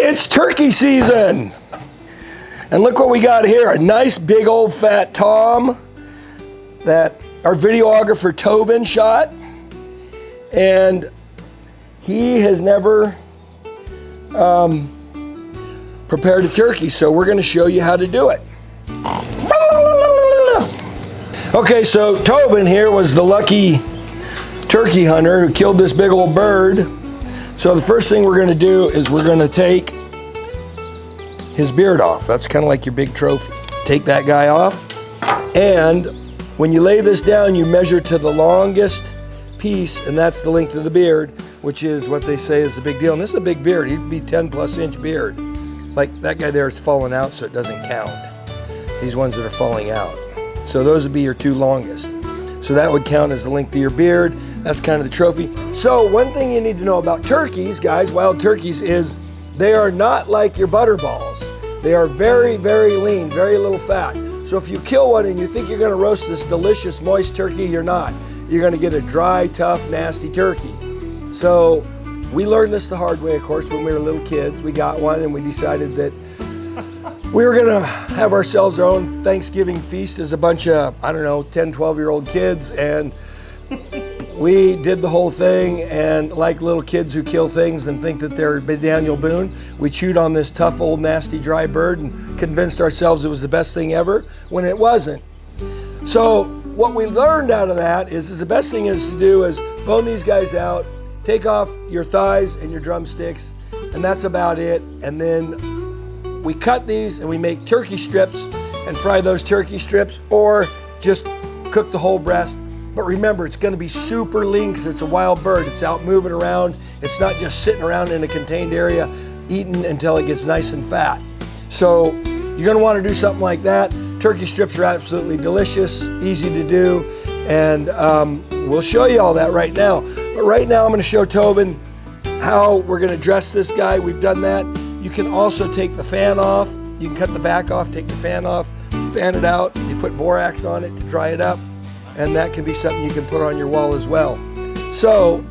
It's turkey season, and look what we got here, a nice big old fat tom that our videographer Tobin shot, and he has never prepared a turkey, so we're going to show you how to do it. Okay, so Tobin here was the lucky turkey hunter who killed this big old bird. So the first thing we're going to do is we're going to take his beard off. That's kind of like your big trophy. Take that guy off, and when you lay this down, you measure to the longest piece, and that's the length of the beard, which is what they say is the big deal. And this is a big beard. He'd be 10+ inch beard. Like that guy there is falling out, so it doesn't count. These ones that are falling out. So those would be your two longest. So that would count as the length of your beard. That's kind of the trophy. So one thing you need to know about turkeys, guys, wild turkeys, is they are not like your butterballs. They are very, very lean, very little fat. So if you kill one and you think you're gonna roast this delicious, moist turkey, you're not. You're gonna get a dry, tough, nasty turkey. So we learned this the hard way, of course, when we were little kids. We got one and we decided that we were gonna have ourselves our own Thanksgiving feast as a bunch of, I don't know, 10, 12-year-old kids, and we did the whole thing, and like little kids who kill things and think that they're Daniel Boone, we chewed on this tough, old, nasty, dry bird and convinced ourselves it was the best thing ever, when it wasn't. So what we learned out of that is the best thing is to do is bone these guys out, take off your thighs and your drumsticks, and that's about it. And then we cut these and we make turkey strips and fry those turkey strips, or just cook the whole breast. But remember, it's gonna be super lean because it's a wild bird. It's out moving around. It's not just sitting around in a contained area eating until it gets nice and fat. So you're gonna wanna do something like that. Turkey strips are absolutely delicious, easy to do, and we'll show you all that right now. But right now I'm gonna show Tobin how we're gonna dress this guy. We've done that. You can also take the fan off. You can cut the back off, take the fan off, fan it out. You put borax on it to dry it up, and that can be something you can put on your wall as well. So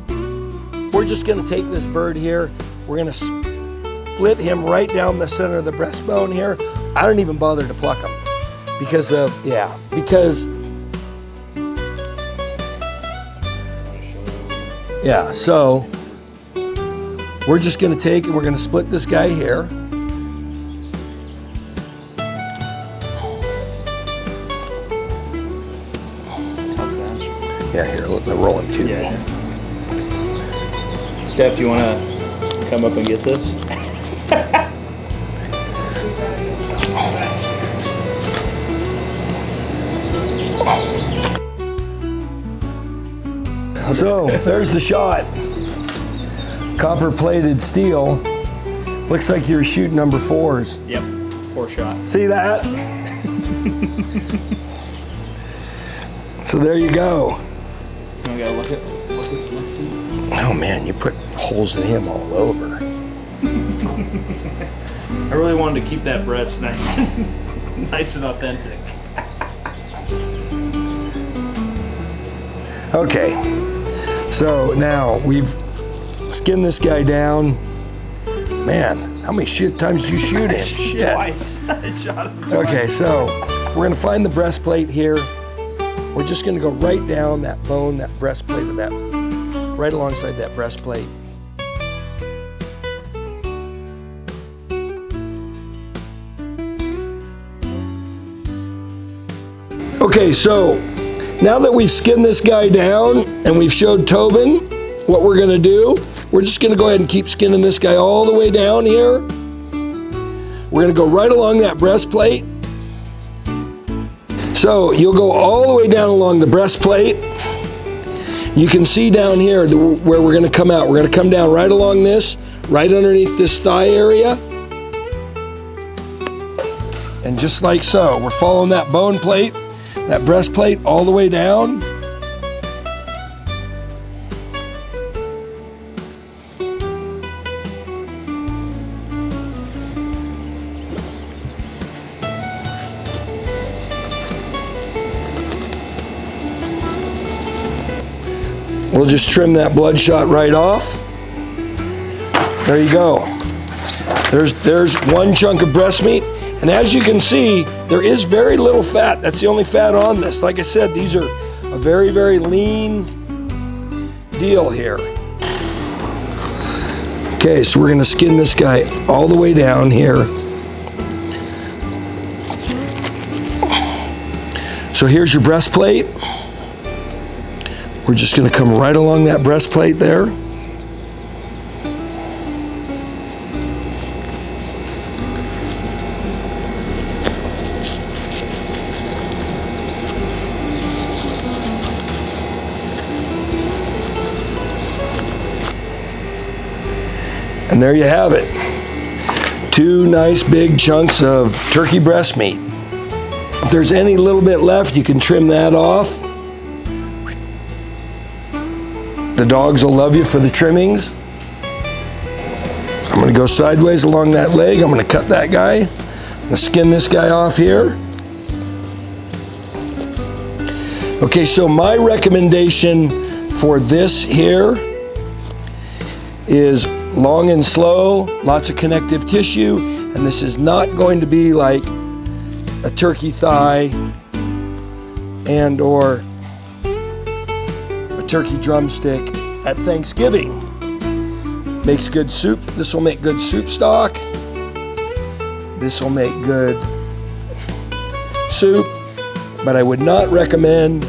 we're just gonna take this bird here. We're gonna split him right down the center of the breastbone here. I don't even bother to pluck him because so we're just gonna take and we're gonna split this guy here. Yeah, here, let me roll him to me. Steph, you wanna come up and get this? So there's the shot. Copper plated steel. Looks like you were shooting number 4s. Yep, 4 shot. See that? So there you go. So we gotta look at Oh man, you put holes in him all over. I really wanted to keep that breast nice and authentic. Okay, so now we've skinned this guy down. Man, how many times did you shoot him? Shit. Twice. I shot him twice. Okay, so we're gonna find the breastplate here. We're just gonna go right down that bone, that breastplate of that, right alongside that breastplate. Okay, so now that we've skinned this guy down and we've showed Tobin what we're gonna do, we're just gonna go ahead and keep skinning this guy all the way down here. We're gonna go right along that breastplate. So you'll go all the way down along the breastplate. You can see down here where we're gonna come out. We're gonna come down right along this, right underneath this thigh area. And just like so, we're following that bone plate, that breastplate all the way down. We'll just trim that bloodshot right off. There you go. There's one chunk of breast meat. And as you can see, there is very little fat. That's the only fat on this. Like I said, these are a very, very lean deal here. Okay, so we're gonna skin this guy all the way down here. So here's your breastplate. We're just gonna come right along that breastplate there. And there you have it. 2 nice big chunks of turkey breast meat. If there's any little bit left, you can trim that off. The dogs will love you for the trimmings. I'm gonna go sideways along that leg. I'm gonna cut that guy. I'm gonna skin this guy off here. Okay, so my recommendation for this here is long and slow, lots of connective tissue, and this is not going to be like a turkey thigh and or a turkey drumstick at Thanksgiving. Makes good soup. This will make good soup stock. This will make good soup, but I would not recommend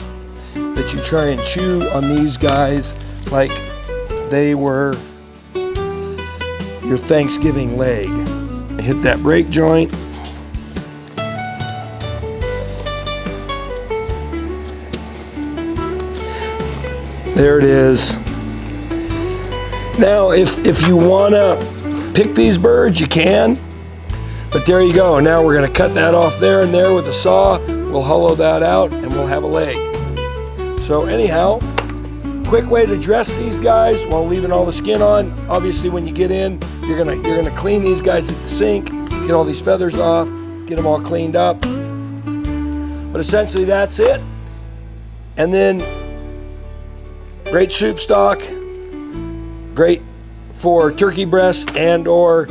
that you try and chew on these guys like they were your Thanksgiving leg. Hit that brake joint. There it is. Now, if you wanna pick these birds, you can, but there you go. Now we're gonna cut that off there and there with a saw. We'll hollow that out and we'll have a leg. So anyhow, quick way to dress these guys while leaving all the skin on. Obviously, when you get in, you're gonna clean these guys at the sink, get all these feathers off, get them all cleaned up. But essentially, that's it. And then, great soup stock, great for turkey breast, and or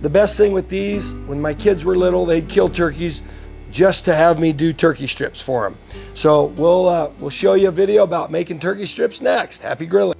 the best thing with these, when my kids were little, they'd kill turkeys just to have me do turkey strips for them. So we'll show you a video about making turkey strips next. Happy grilling.